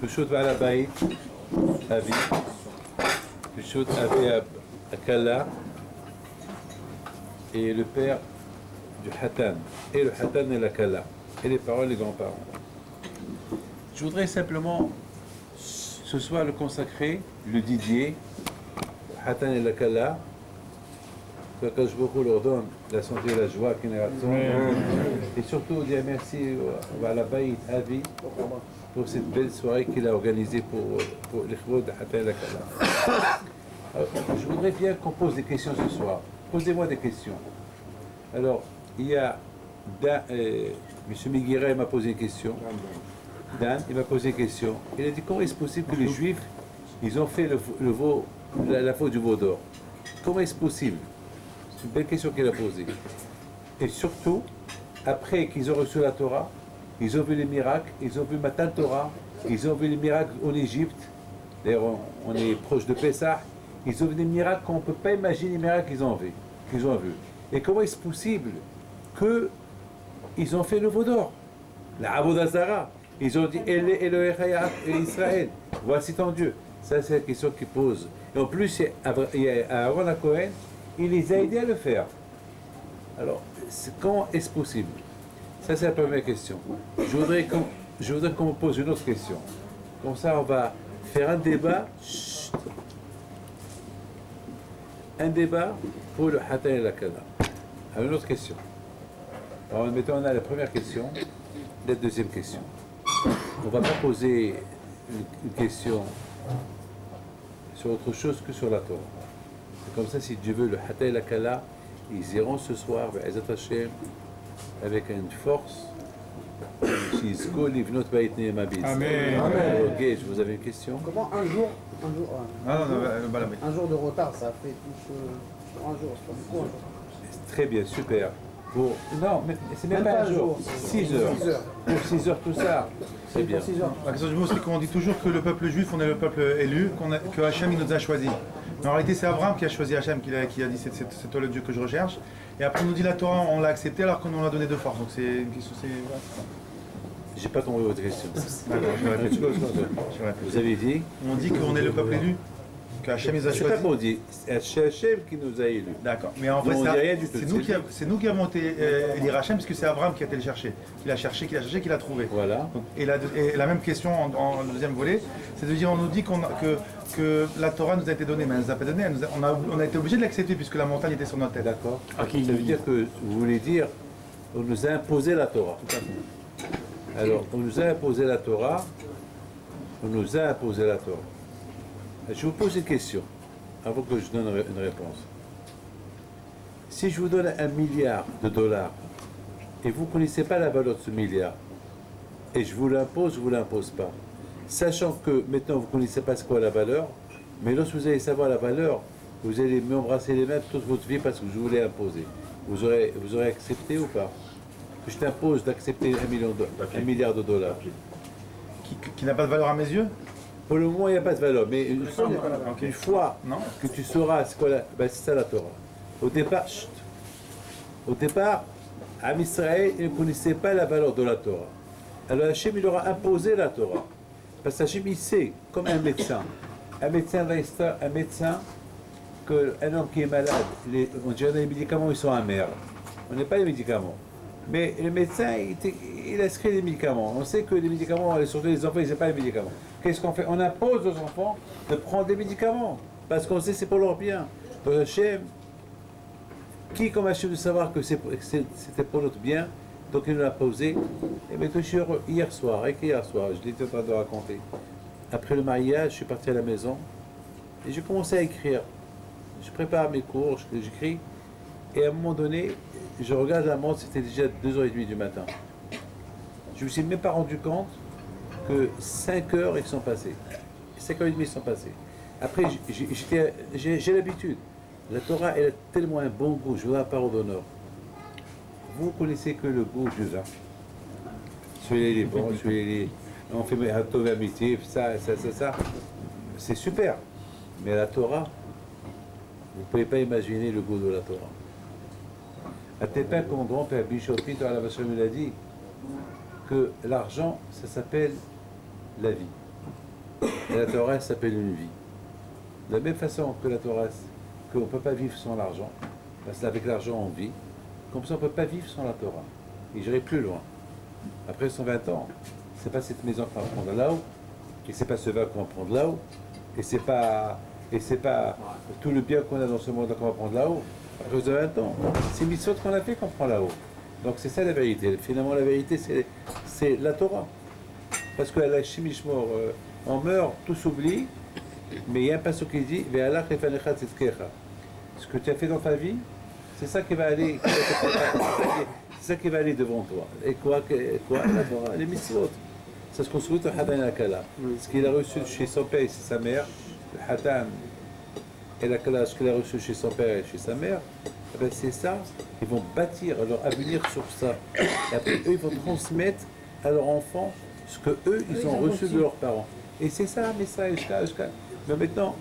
פשוט ועל הבית, אבי, פשוט אבי הכלה, et le père du Hatan, et le Hatan et la Kala, et les parents et les grands-parents. Je voudrais simplement ce soir le consacrer, le dédier, Hatan et la Kala, que Akash Boko leur donne la santé et la joie qu'il a et surtout dire merci à la Baït Avi pour cette belle soirée qu'il a organisée pour les chevaux de Hatan et la Kala. Alors, je voudrais bien qu'on pose des questions ce soir. Posez-moi des questions. Alors, il y a M. Miguira m'a posé une question. Dan, il m'a posé une question. Il a dit comment est-ce possible que les Juifs, ils ont fait la faute du veau d'or? Comment est-ce possible? C'est une belle question qu'il a posée. Et surtout, après qu'ils ont reçu la Torah, ils ont vu les miracles, ils ont vu Matan Torah, ils ont vu les miracles en Égypte. D'ailleurs, on est proche de Pessah. Ils ont vu des miracles qu'on ne peut pas imaginer les miracles qu'ils ont vus. Et comment est-ce possible qu'ils ont fait le veau d'or? La Avodazara. Ils ont dit Elohei Israël. Voici ton Dieu. Ça, c'est la question qu'ils posent. Et en plus, il y a Aaron à Cohen, il les a aidés à le faire. Alors, comment est-ce possible? Ça, c'est la première question. Je voudrais qu'on me pose une autre question. Comme ça, on va faire un débat. Un débat pour le Hatan et la Kala. Alors, une autre question. Alors, maintenant, on a la première question, la deuxième question. On ne va pas poser une question sur autre chose que sur la Torah. C'est comme ça, si Dieu veut, le Hatan et la Kala, ils iront ce soir, avec une force. Amen. Ok, vous avez une question? Comment un jour de retard, ça fait tout sur un jour, c'est pas beaucoup un jour. Très bien, super. Non, mais c'est même pas un jour, 6 heures. Pour 6 heures, tout ça, c'est bien. La question du mot, c'est qu'on dit toujours que le peuple juif, on est le peuple élu, que Hachem il nous a choisi. Mais en réalité, c'est Abraham qui a choisi Hachem, qui a dit c'est toi le Dieu que je recherche. Et après, on nous dit la Torah, on l'a accepté alors qu'on nous l'a donné de force. Donc c'est une question, J'ai pas compris votre question. D'accord, je vais répéter. Vous avez dit? On dit qu'on est le peuple élu, que Hachem nous a choisi. C'est pas qu'on dit, c'est Hachem qui nous a élus. D'accord, mais en fait, c'est nous qui avons été élire Hachem, puisque c'est Abraham qui a été le chercher. Qu'il a cherché, qu'il a trouvé. Voilà. Donc, et la même question en deuxième volet, c'est de dire, on nous dit que la Torah nous a été donnée, mais elle nous a pas donné, on a été obligé de l'accepter puisque la montagne était sur notre tête. D'accord. Ça veut dire que vous voulez dire, on nous a imposé la Torah. Tout à fait. Alors, on nous a imposé la Torah. Je vous pose une question, avant que je donne une réponse. Si je vous donne $1 milliard, et vous ne connaissez pas la valeur de ce milliard, et je vous l'impose, je ne vous l'impose pas, sachant que maintenant vous ne connaissez pas ce qu'est la valeur, mais lorsque vous allez savoir la valeur, vous allez m'embrasser les mains toute votre vie parce que je vous l'ai imposé. Vous aurez accepté ou pas? Que je t'impose d'accepter $1 milliard. Qui n'a pas de valeur à mes yeux? Pour le moment, il n'y a pas de valeur, mais une fois que tu sauras c'est quoi c'est ça la Torah. Au départ, Am Israël, il ne connaissait pas la valeur de la Torah. Alors Hachem, il leur a imposé la Torah. Parce qu'Hachem, il sait, comme un médecin. Un médecin, qu'un homme qui est malade, on dirait les médicaments, ils sont amers. On n'est pas les médicaments. Mais le médecin, il inscrit des médicaments. On sait que les médicaments, surtout les enfants, ils n'aiment pas les médicaments. Qu'est-ce qu'on fait? On impose aux enfants de prendre des médicaments. Parce qu'on sait que c'est pour leur bien. Donc Hachem, qui comme Hachem de savoir que c'était pour notre bien, donc il nous l'a posé. Et maintenant je suis heureux. Hier soir, je l'étais en train de raconter. Après le mariage, je suis parti à la maison et j'ai commencé à écrire. Je prépare mes cours, j'écris. Et à un moment donné, je regarde la montre, c'était déjà 2h30 du matin. Je ne me suis même pas rendu compte que 5 heures ils sont passées. 5h30 ils sont passées. Après, j'ai l'habitude. La Torah, elle a tellement un bon goût, je vous donne la parole d'honneur. Vous connaissez que le goût du vin. Celui-là, il est bon, on fait Hatov amitié, ça. C'est super. Mais la Torah, vous ne pouvez pas imaginer le goût de la Torah. À tel point que mon grand-père Bichopi, dans la Vachon, il a dit que l'argent, ça s'appelle la vie. Et la Torah elle s'appelle une vie. De la même façon que la Torah, qu'on ne peut pas vivre sans l'argent, parce qu'avec l'argent on vit, comme ça on ne peut pas vivre sans la Torah. Et j'irai plus loin. Après 120 ans, c'est pas cette maison qu'on va prendre là-haut, et c'est pas ce vin qu'on va prendre là-haut, et c'est pas tout le bien qu'on a dans ce monde qu'on va prendre là-haut. Après 20 ans, c'est mitzvot qu'on a fait qu'on prend là-haut. Donc c'est ça la vérité. Finalement la vérité c'est la Torah. Parce que la chimishmor, on meurt, tout s'oublie, mais il y a un passage qui dit ce que tu as fait dans ta vie, c'est ça qui va aller, c'est ça qui va aller devant toi. Et quoi la Torah, les mitzvot. Ça se construit au Hatan et la Kala. Ce qu'il a reçu chez son père et chez sa mère, le Hatan et la Kala, ce qu'il a reçu chez son père et chez sa mère, eh bien c'est ça, ils vont bâtir leur avenir sur ça. Et après, eux, ils vont transmettre à leurs enfants ce que eux, ils ont reçu de leurs parents. Et c'est ça, mais ça, mais maintenant,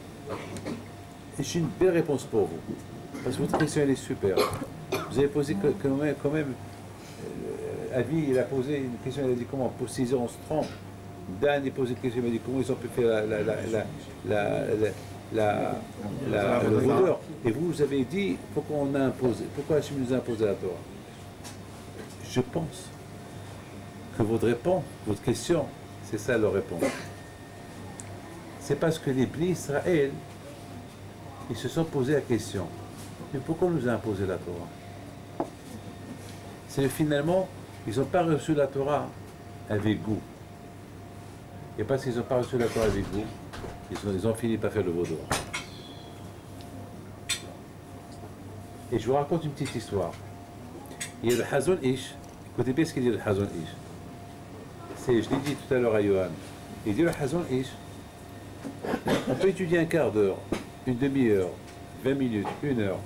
j'ai une belle réponse pour vous. Parce que votre question, elle est super. Vous avez posé quand même Avi, il a posé une question, il a dit comment, pour 6 ans on se trompe. Dan, il a posé une question, il m'a dit comment ils ont pu faire le voleur. Et vous avez dit, pourquoi Hachem nous a imposé la Torah? Je pense que votre réponse, votre question, c'est ça leur réponse. C'est parce que les Bnei Israël, ils se sont posé la question, mais pourquoi on nous a imposé la Torah? C'est finalement, ils n'ont pas reçu la Torah avec goût. Et parce qu'ils n'ont pas reçu la Torah avec goût, ils ont fini par faire le vaudor. Et je vous raconte une petite histoire. Il y a le Hazon Ish. Écoutez bien ce qu'il dit le Hazon Ish. Je l'ai dit tout à l'heure à Johan. Il dit le Hazon Ish. On peut étudier un quart d'heure, une demi-heure, 20 minutes, 1 heure.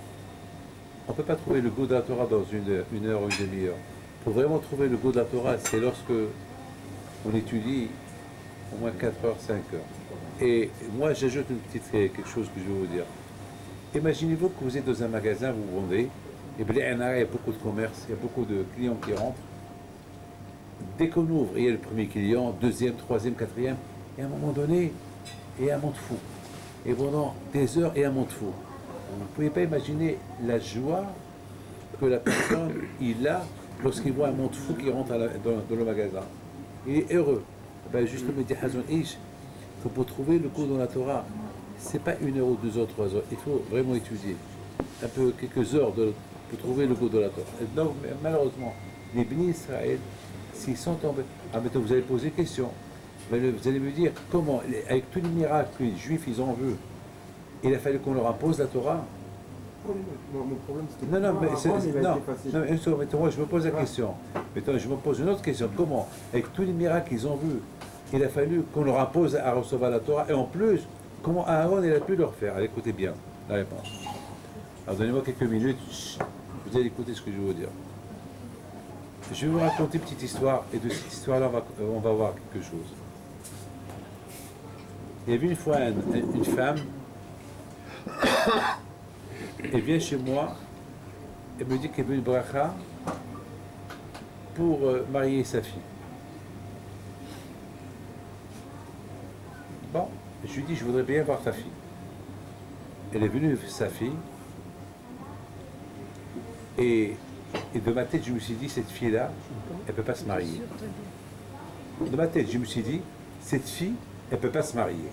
On ne peut pas trouver le goût de la Torah dans une heure ou une demi-heure. Pour vraiment trouver le goût de la Torah, c'est lorsque on étudie au moins 4 heures, 5 heures. Et moi, j'ajoute quelque chose que je vais vous dire. Imaginez-vous que vous êtes dans un magasin, vous vendez, et bien il y a beaucoup de commerce, il y a beaucoup de clients qui rentrent. Dès qu'on ouvre, il y a le premier client, deuxième, troisième, quatrième, et à un moment donné, il y a un monde fou. Et pendant des heures, il y a un monde fou. Vous ne pouvez pas imaginer la joie que la personne il a lorsqu'il voit un monde fou qui rentre dans le magasin. Il est heureux. Ben justement, il dit Hazon Ish, que pour trouver le goût dans la Torah, c'est pas 1 heure ou 2 heures, 3 heures. Il faut vraiment étudier. Un peu, quelques heures pour trouver le goût de la Torah. Et donc, malheureusement, les Bnei Israël, s'ils sont tombés. Ah, maintenant, vous allez poser une question. Vous allez me dire comment, avec tous les miracles que les Juifs ils ont vus, il a fallu qu'on leur impose la Torah. Non, mon problème c'était Non, mais non, moi je me pose la question. Maintenant, je me pose une autre question. Comment, avec tous les miracles qu'ils ont vus, il a fallu qu'on leur impose à recevoir la Torah, et en plus, comment Aaron il a pu leur faire? Allez, écoutez bien la réponse. Alors donnez-moi quelques minutes, vous allez écouter ce que je vais vous dire. Je vais vous raconter une petite histoire, et de cette histoire-là, on va voir quelque chose. Il y avait une fois une femme, elle vient chez moi, elle me dit qu'elle veut une bracha pour marier sa fille. Bon, je lui dis, je voudrais bien voir ta fille. Elle est venue, sa fille, et de ma tête, je me suis dit, cette fille-là, elle ne peut pas se marier. De ma tête, je me suis dit, cette fille, elle ne peut pas se marier.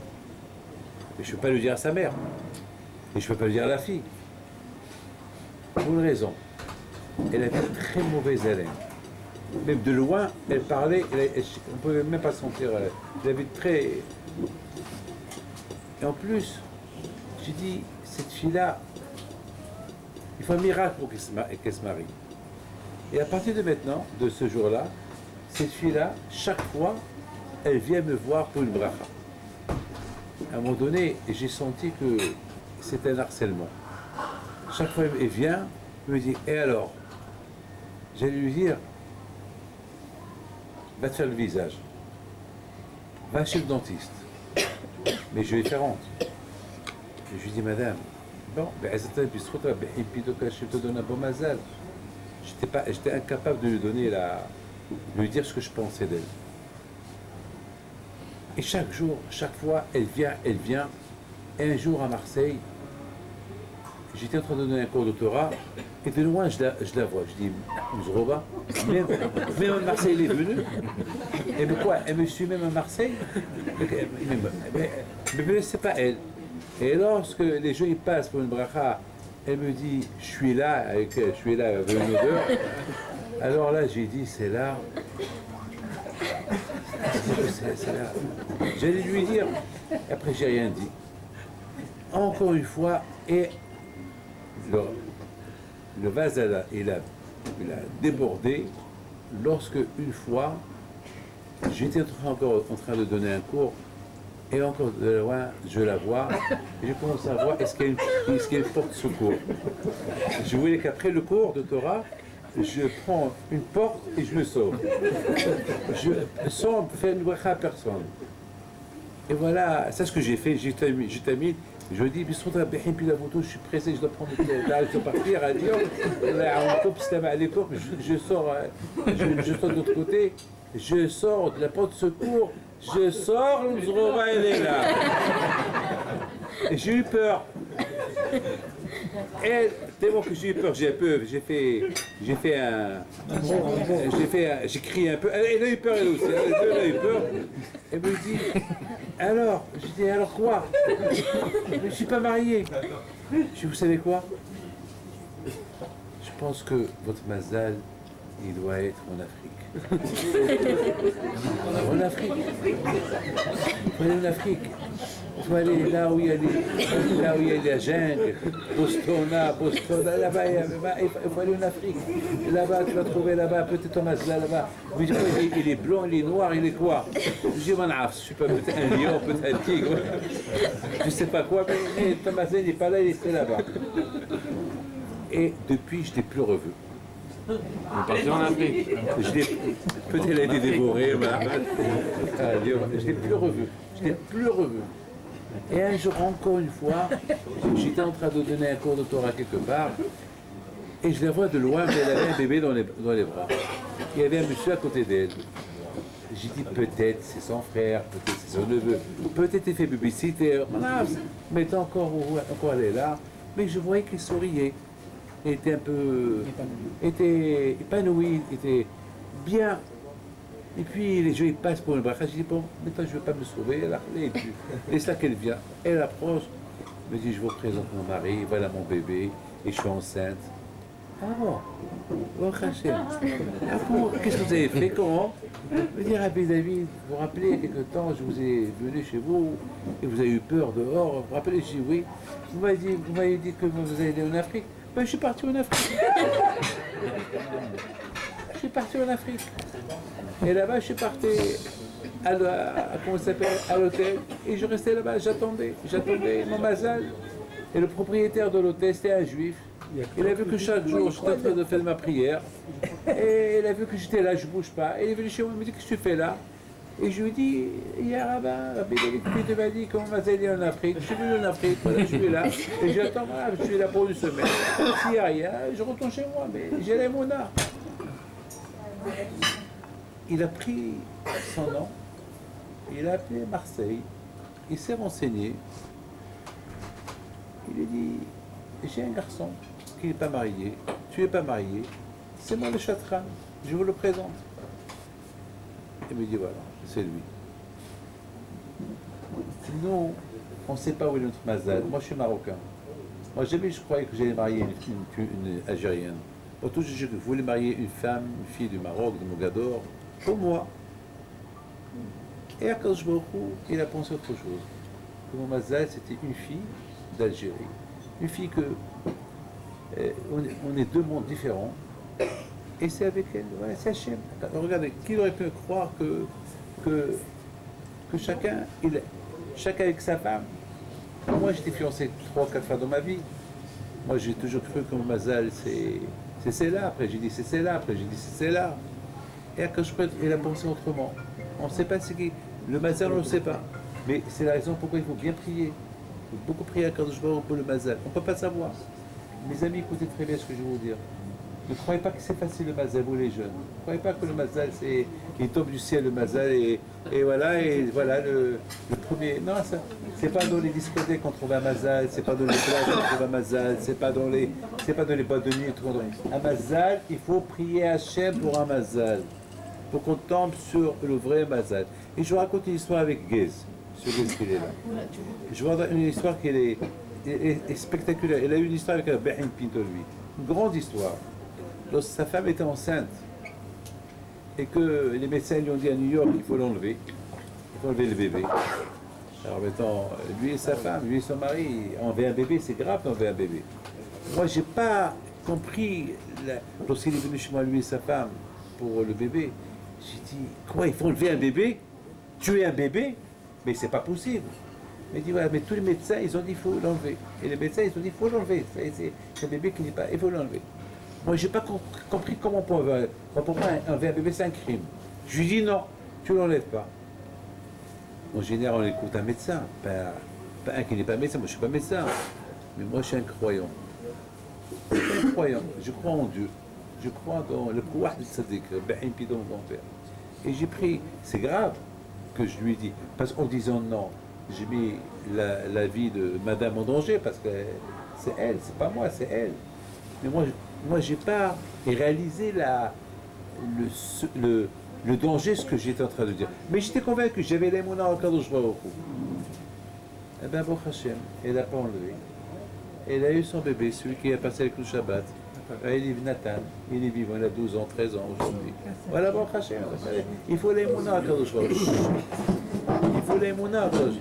Mais je ne peux pas le dire à sa mère. Et je ne peux pas le dire à la fille. Pour une raison. Elle avait une très mauvaise haleine. Même de loin, elle parlait, on ne pouvait même pas sentir. Elle avait très... Et en plus, j'ai dit, cette fille-là, il faut un miracle pour qu'elle se marie. Et à partir de maintenant, de ce jour-là, cette fille-là, chaque fois, elle vient me voir pour une bracha. À un moment donné, j'ai senti que c'était un harcèlement. Chaque fois, elle vient, elle me dit, et alors? J'allais lui dire, va te faire le visage. Va chez le dentiste. Mais je vais faire honte. Et je lui dis, madame, bon, je te donne un bon mazal. J'étais incapable de lui dire ce que je pensais d'elle. Et chaque jour, chaque fois, elle vient, elle vient. Et un jour à Marseille, j'étais en train de donner un cours de Torah, et de loin, je la vois. Je dis, Mzroba, même à Marseille, elle est venue. Et mais quoi, elle me suit même à Marseille. Mais c'est pas elle. Et lorsque les gens ils passent pour une bracha, elle me dit, je suis là avec une odeur. Alors là, j'ai dit, c'est là. C'est là. J'allais lui dire, après j'ai rien dit. Encore une fois, et le vase il a débordé lorsque une fois, j'étais encore en train de donner un cours, et encore de loin, je la vois, et je commence à voir est-ce qu'il y a une porte secours. Je voulais qu'après le cours de Torah, je prends une porte et je le sauve. Sans faire une bracha à personne. Et voilà, c'est ce que j'ai fait, j'ai terminé. Je dis, puis la photo, je suis pressé, je dois prendre le temps, je dois partir à Lyon. Je sors de l'autre côté, je sors de la porte de secours, je sors, Mzroba, elle est là. Et j'ai eu peur. Et tellement que j'ai eu peur, j'ai crié un peu. Elle a eu peur elle aussi, elle a eu peur. Elle me dit, alors, je dis, alors quoi? Je ne suis pas marié. Je dis, vous savez quoi? Je pense que votre mazal, il doit être en Afrique. En Afrique. Il faut aller en Afrique. Il faut aller là où il y a la jungle, Bostona, là-bas, il faut aller en Afrique. Là-bas, tu vas trouver là-bas, peut-être un mazal là-bas. Vous dites, il est blanc, il est noir, il est quoi? Je dis, je ne suis pas peut-être un lion, peut-être un tigre. Je ne sais pas quoi, mais ton mazal n'est pas là, il est là-bas. Et depuis, je ne l'ai plus revu. Vous partez en Afrique. Peut-être elle a été dévorée, mais je ne l'ai plus revu. Je ne l'ai plus revu. Et un jour, encore une fois, j'étais en train de donner un cours de Torah quelque part, et je la vois de loin, mais elle avait un bébé dans les bras. Il y avait un monsieur à côté d'elle. J'ai dit, peut-être c'est son frère, peut-être c'est son neveu, peut-être il fait babysitter, mais encore elle est là. Mais je voyais qu'il souriait. Il était un peu épanoui, était bien. Et puis les gens ils passent pour une bracha. Je dis bon, maintenant je ne veux pas me sauver. Laisse-la qu'elle vient. Elle approche, me dit je vous présente mon mari, voilà mon bébé, et je suis enceinte. Ah bon? Oh, ah bon? Qu'est-ce que vous avez fait? Comment? Me dit Rabbi David, vous vous rappelez, il y a quelque temps, je vous ai venu chez vous et vous avez eu peur dehors. Vous vous rappelez? Je dis oui. Vous m'avez dit que vous allez aller en Afrique. Ben, je suis parti en Afrique. Je suis parti en Afrique. Et là-bas, je suis parti à l'hôtel. Et je restais là-bas, j'attendais mon mazal. Et le propriétaire de l'hôtel, c'était un juif. Il a vu que chaque jour, j'étais en train de faire ma prière. Et il a vu que j'étais là, je ne bouge pas. Et il est venu chez moi, il me dit, qu'est-ce que tu fais là? Et je lui dis, il y a un rabbin, Rabbi David, qui te m'a dit comment mazal est en Afrique. Je suis venu en Afrique, voilà, je suis là. Et j'attends, voilà, je suis là pour une semaine. S'il n'y a rien, je retourne chez moi, mais j'ai la mouna. Il a pris son nom, il a appelé Marseille, il s'est renseigné. Il a dit, j'ai un garçon qui n'est pas marié, tu n'es pas marié, c'est moi le chatran, je vous le présente. Il me dit voilà, c'est lui. Nous, on ne sait pas où est notre mazal. Moi, je suis marocain. Moi, jamais je croyais que j'allais marier une Algérienne. Autant je voulais marier une femme, une fille du Maroc, de Mogador, pour moi. Et à Akadosh Baruch Hu, il a pensé autre chose. Que mon mazal, c'était une fille d'Algérie. Une fille que... on est deux mondes différents. Et c'est avec elle, ouais, c'est Hachem. Regardez, qui aurait pu croire que chacun avec sa femme. Moi, j'étais fiancé 3 ou 4 fois dans ma vie. Moi, j'ai toujours cru que mon mazal, c'est celle-là. Après, j'ai dit c'est celle-là. Après, j'ai dit c'est celle-là. Et quand il a pensé autrement. On ne sait pas ce qui. Le mazal, on ne le sait pas. Mais c'est la raison pourquoi il faut bien prier. Il faut beaucoup prier à Kadosh Baruch pour le mazal. On ne peut pas savoir. Mes amis, écoutez très bien ce que je vais vous dire. Ne croyez pas que c'est facile le mazal, vous les jeunes. Ne croyez pas que le mazal, c'est. Il tombe du ciel le mazal et voilà, le premier. Non, ça, c'est pas dans les discothèques qu'on trouve un mazal, c'est pas dans les plages qu'on trouve un mazal, c'est pas dans les boîtes de nuit qu'on trouve un mazal. Il faut prier Hachem pour un mazal, pour qu'on tombe sur le vrai mazal. Et je vous raconte une histoire avec Gez, sur Gez qui est là. Je vous raconte une histoire qui est spectaculaire. Elle a eu une histoire avec Behin Pinto, lui. Une grande histoire. Lorsque sa femme était enceinte et que les médecins lui ont dit à New York qu'il faut l'enlever, il faut enlever le bébé. Alors maintenant, lui et sa femme, lui et son mari, enlever un bébé, c'est grave d'enlever un bébé. Moi, j'ai pas compris, lorsqu'il est venu chez moi, lui et sa femme, pour le bébé, j'ai dit, quoi, il faut enlever un bébé? Tuer un bébé? Mais c'est pas possible. Mais il dit, voilà, mais tous les médecins, ils ont dit, il faut l'enlever. Et les médecins, ils ont dit, il faut l'enlever. C'est un bébé qui n'est pas, il faut l'enlever. Moi, je n'ai pas compris comment on peut enlever. Pour moi, enlever un bébé, c'est un crime. Je lui dis non, tu ne l'enlèves pas. En général, on écoute un médecin, pas un qui n'est pas médecin. Moi, je ne suis pas médecin, mais moi, je suis un croyant. Je suis un croyant. Je crois en Dieu. Je crois dans le pouvoir de Sadiq, Behin Pinto, mon grand-père. Et j'ai pris, c'est grave que je lui ai dit, parce qu'en disant non, j'ai mis la vie de madame en danger, parce que c'est elle, c'est pas moi, c'est elle. Mais moi, j'ai pas réalisé le danger, ce que j'étais en train de dire. Mais j'étais convaincu, j'avais les mouna au Kadosh Baruch Hu. Eh bien, Baruch Hashem, elle n'a pas enlevé. Elle a eu son bébé, celui qui a passé avec le Shabbat. Il est Nathan, il est vivant, il a 12 ans, 13 ans aujourd'hui. Voilà, Baruch Hashem. Il faut les mouna au Kadosh Baruch Hu. Il faut les mouna au Kadosh Baruch Hu.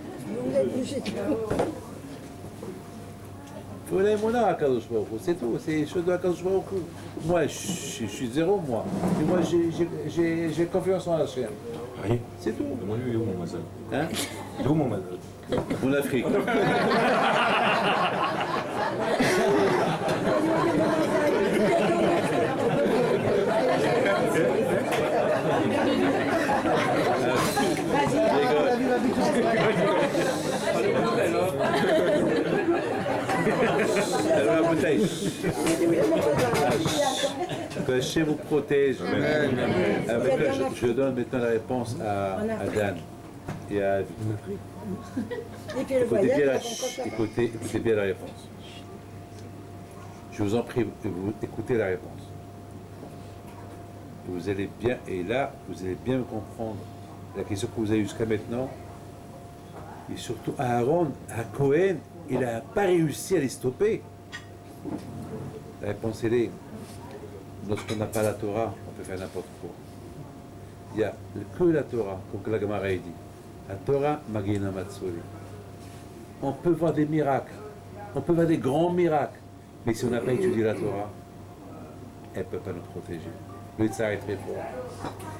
Il faut les mouna à Kadosh Baruch Hu, c'est tout, c'est les choses de Kadosh Baruch Hu. Moi, je suis zéro, moi. Mais moi, j'ai confiance en Hachem. Rien. C'est tout. Moi, lui, il est où mon mazal? Hein? Il est où mon mazal? En Afrique. Alors la bouteille. Que Hachem vous protège. Je donne maintenant la réponse à Dan et à Avi. Écoutez bien la réponse. Je vous en prie, vous écoutez la réponse. Vous allez bien, et là, vous allez bien comprendre la question que vous avez jusqu'à maintenant. Et surtout, Aaron, à Cohen, il n'a pas réussi à les stopper. La réponse, elle est, lorsqu'on n'a pas la Torah, on peut faire n'importe quoi. Il n'y a que la Torah, comme la Gemara dit. La Torah, Magina Matsuri. On peut voir des miracles, on peut voir des grands miracles, mais si on n'a pas étudié la Torah, elle ne peut pas nous protéger. Le Tzar est très fort.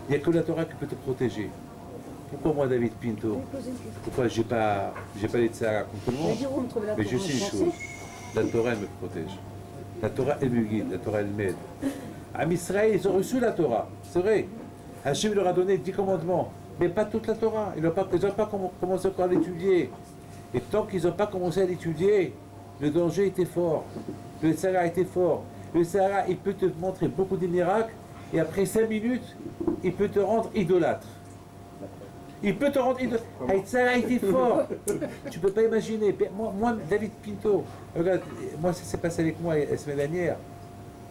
Il n'y a que la Torah qui peut te protéger. Pourquoi moi, David Pinto? Pourquoi j'ai pas les Tzara contre tout le monde? Mais je sais une chose, la Torah, elle me protège. La Torah, elle me guide, la Torah, elle m'aide. À Israël, ils ont reçu la Torah, c'est vrai. Hachem leur a donné 10 commandements, mais pas toute la Torah. Ils n'ont pas commencé encore à l'étudier. Et tant qu'ils n'ont pas commencé à l'étudier, le danger était fort. Le Tzara était fort. Le Tzara, il peut te montrer beaucoup de miracles, et après 5 minutes, il peut te rendre idolâtre. Il peut te rendre idolâtre. Tzara était fort. Tu ne peux pas imaginer. Moi, David Pinto, regarde, moi, ça s'est passé avec moi la semaine dernière.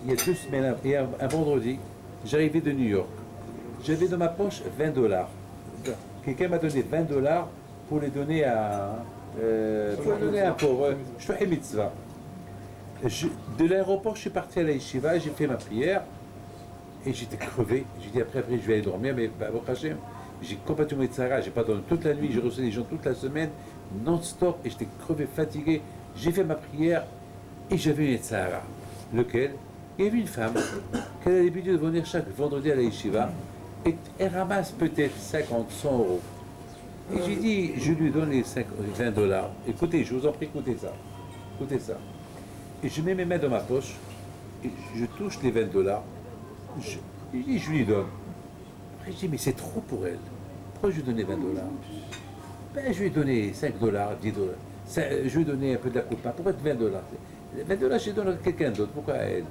Il y a 2 semaines, il y a un vendredi, j'arrivais de New York. J'avais dans ma poche $20. Quelqu'un m'a donné $20 pour les donner à un pauvre. Je fais une mitzvah. De l'aéroport, je suis parti à la yeshiva, j'ai fait ma prière et j'étais crevé. J'ai dit après, je vais aller dormir, mais Baruch Hashem, j'ai complètement été Tzara, j'ai pas dormi toute la nuit, j'ai reçu des gens toute la semaine, non-stop, et j'étais crevé, fatigué. J'ai fait ma prière et j'avais une Tzara. Lequel? Il y avait une femme qui a l'habitude de venir chaque vendredi à la yeshiva et elle ramasse peut-être 50, 100 euros. Et j'ai dit, je lui donne les $20. Écoutez, je vous en prie, écoutez ça. Écoutez ça. Et je mets mes mains dans ma poche, et je touche les $20. Je lui donne. Après, je dis, mais c'est trop pour elle. Pourquoi je lui donnais $20? Ben, je lui ai donné $5, $10. Je lui ai donné un peu de la coupe. Pourquoi $20? $20, je les donne à quelqu'un d'autre. Pourquoi à elle?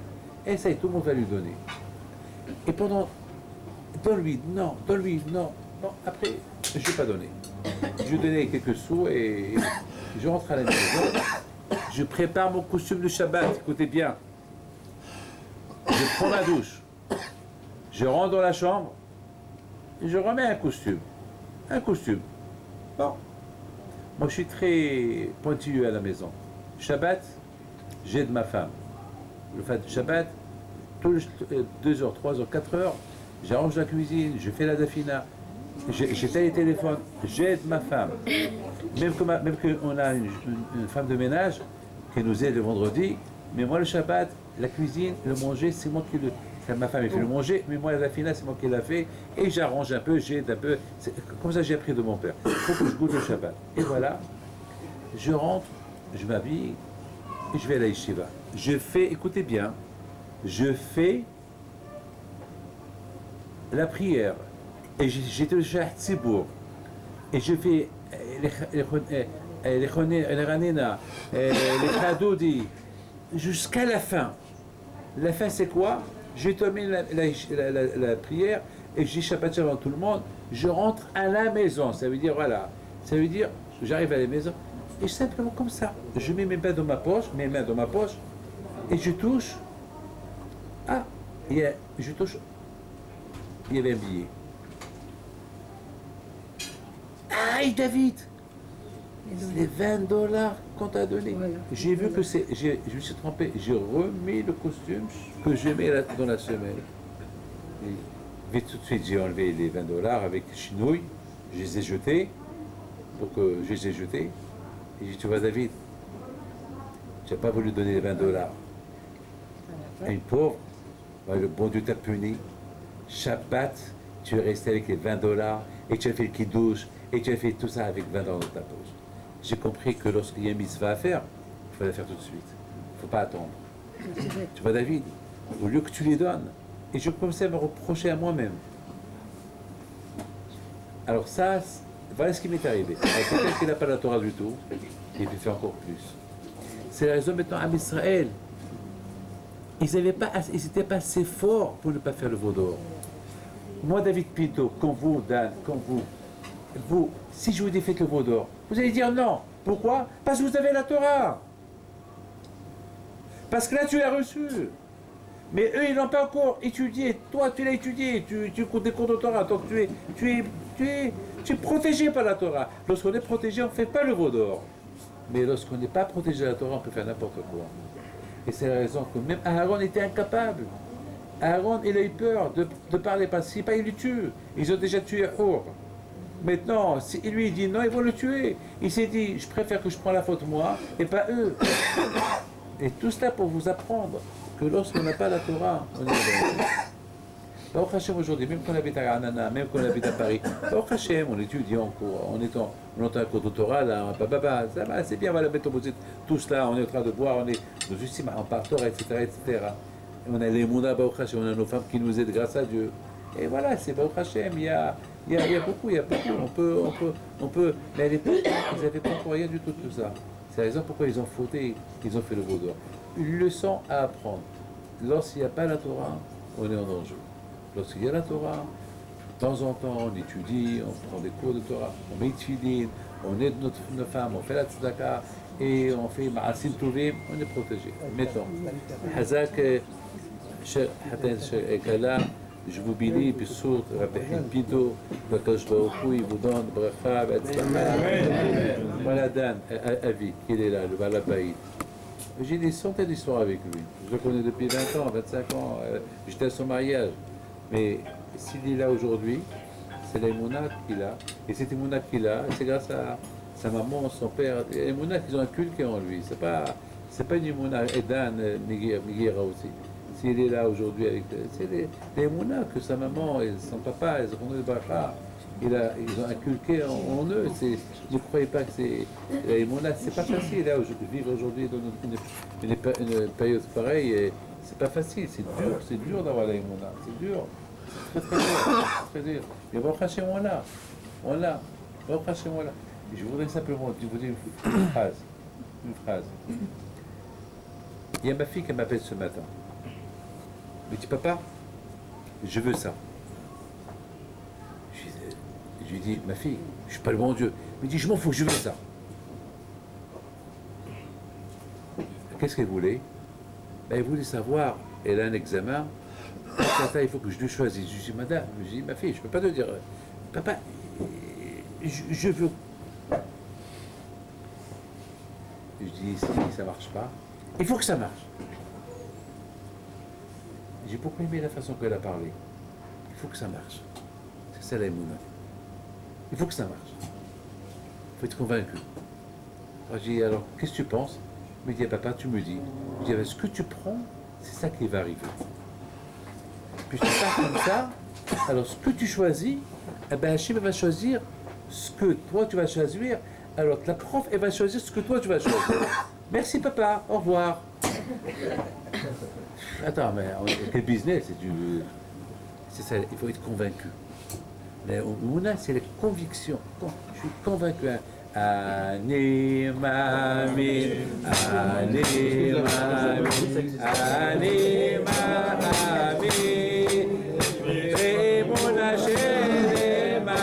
essaye, tout le monde va lui donner. Et pendant, donne-lui, non, non. Bon, après, je ne vais pas donner. Je vais donner quelques sous et je rentre à la maison. Je prépare mon costume de Shabbat, écoutez bien. Je prends ma douche. Je rentre dans la chambre. Et je remets un costume. Un costume. Bon. Moi, je suis très pointilleux à la maison. Shabbat, j'aide ma femme. Le fait de Shabbat, tous les 2 heures, 3 heures, 4 heures, j'arrange la cuisine, je fais la dafina, j'éteins les téléphones, j'aide ma femme. Même qu'on a une femme de ménage qui nous aide le vendredi, mais moi le Shabbat, la cuisine, le manger, c'est moi qui le... Ma femme elle fait le manger, mais moi la dafina, c'est moi qui l'a fait, et j'arrange un peu, j'aide un peu. Comme ça j'ai appris de mon père. Il faut que je goûte le Shabbat. Et voilà, je rentre, je m'habille, et je vais à la yeshiva. Je fais, écoutez bien, je fais la prière, et j'étais le Shah Tzibour, et je fais les Ranena, les Chadoudi, jusqu'à la fin. La fin c'est quoi? J'ai terminé la prière, et je dis Shabbat Shalom à tout le monde, je rentre à la maison, ça veut dire voilà, ça veut dire j'arrive à la maison, et simplement comme ça, je mets mes mains dans ma poche, et je touche. Ah, je touche. Il y avait un billet. Aïe, David! C'est les $20 qu'on t'a donné. Voilà. J'ai vu que c'est. Je me suis trompé. J'ai remis le costume que je mets dans la semaine. Et vite tout de suite, j'ai enlevé les $20 avec chinouille. Je les ai jetés. Je les ai jetés. Et j'ai dit, tu vois, David, tu n'as pas voulu donner les $20 à une pauvre. Le bon Dieu t'a puni. Shabbat, tu es resté avec les $20 et tu as fait le kiddush et tu as fait tout ça avec $20 dans ta poche. J'ai compris que lorsqu'il y a une mitzvah à faire, il faut la faire tout de suite. Il ne faut pas attendre. Tu vois, David, au lieu que tu les donnes, et je commençais à me reprocher à moi-même. Alors ça, voilà ce qui m'est arrivé. Avec quelqu'un qui n'a pas la Torah du tout, il peut faire encore plus. C'est la raison maintenant à Israël. Ils n'étaient pas assez forts pour ne pas faire le veau d'or. Moi, David Pinto, comme vous, Dan, comme vous, si je vous dis faites le veau d'or, vous allez dire non. Pourquoi? Parce que vous avez la Torah. Parce que là, tu l'as reçu. Mais eux, ils n'ont pas encore étudié. Toi, tu l'as étudié. Tu comptes des cours de Torah. Donc, tu es protégé par la Torah. Lorsqu'on est protégé, on ne fait pas le veau d'or. Mais lorsqu'on n'est pas protégé de la Torah, on peut faire n'importe quoi. Et c'est la raison que même Aaron était incapable. Aaron, il a eu peur de parler parce qu'il il le tue. Ils ont déjà tué Hur. Maintenant, si lui il dit non, ils vont le tuer. Il s'est dit, je préfère que je prenne la faute moi et pas eux. Et tout cela pour vous apprendre que lorsqu'on n'a pas la Torah, on est dans le Baruch Hashem aujourd'hui, même qu'on habite à Ranana, même qu'on habite à Paris, Baruch Hashem, on étudie en cours, on entend un cours de Torah, là, ça va, c'est bien, on va la mettre au bout de tout cela, on est en train de boire, on est nos ici, on part Torah, etc., etc. Et on a les Mouna, Baruch Hashem, on a nos femmes qui nous aident grâce à Dieu. Et voilà, c'est Baruch Hashem, il y a beaucoup, on peut, mais à l'époque, ils n'avaient pas encore rien du tout de tout ça. C'est la raison pourquoi ils ont fauté, ils ont fait le veau d'or. Une leçon à apprendre. Lorsqu'il n'y a pas la Torah, on est en danger. Lorsqu'il y a la Torah, de temps en temps, on étudie, on prend des cours de Torah, on met tefillin, on aide nos femmes, on fait la tzedaka, et on fait ma'asim tovim, on est protégé. Mettons, Hazak, Kala, je vous bénis, puis sourd, Rabbi Pinto, Bakash Baruchou, il vous donne, Bracha, Betzlacha. Voilà Dan, Avi, qui est là, le Balabaïd. J'ai des centaines d'histoires avec lui. Je le connais depuis 20 ans, 25 ans, j'étais à son mariage. Mais s'il est là aujourd'hui, c'est l'Emouna qu'il a. Et cette Emouna qu'il a, c'est grâce à sa maman, son père. L'Emouna qu'ils ont inculqué en lui. C'est pas une Emouna, Edan, Miguera aussi. S'il est là aujourd'hui avec. C'est l'Emouna que sa maman et son papa, ils ont bracha. Ils ont inculqué en eux. Ne croyez pas que c'est l'Emouna. C'est pas facile là, vivre aujourd'hui dans une période pareille. Et c'est pas facile, c'est dur d'avoir l'Emouna. C'est dur. Très très dur, très dur. Mais Baruch Hashem, on l'a. Baruch Hashem, on l'a. Je voudrais simplement vous dire une phrase. Il y a ma fille qui m'appelle ce matin. Il me dit, papa, je veux ça. Je lui dis, ma fille, je suis pas le bon Dieu. Il me dit, je m'en fous, je veux ça. Qu'est-ce qu'elle voulait? Ben, elle voulait savoir, elle a un examen, il faut que je le choisisse. Je lui dis, madame, je dis, ma fille, je ne peux pas te dire, papa, je veux. Je dis, si ça ne marche pas, il faut que ça marche. J'ai beaucoup aimé la façon qu'elle a parlé. Il faut que ça marche. C'est ça la mouna. Il faut que ça marche. Il faut être convaincu. Alors, j'ai dit, alors, qu'est-ce que tu penses? Il me dit, papa, tu me dis. Je dis, ce que tu prends, c'est ça qui va arriver. Puis je pars comme ça, alors ce que tu choisis, eh ben, Hachim va choisir ce que toi tu vas choisir, alors la prof, elle va choisir ce que toi tu vas choisir. Merci papa, au revoir. Attends, mais quel business? C'est ça, il faut être convaincu. Mais Mouna, c'est la conviction. Je suis convaincu. Ani mami, ani mami, ani mami, Mouna shenema,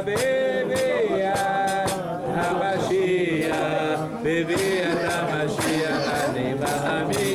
bébé Hamashia, bébé Hamashia, ani mami.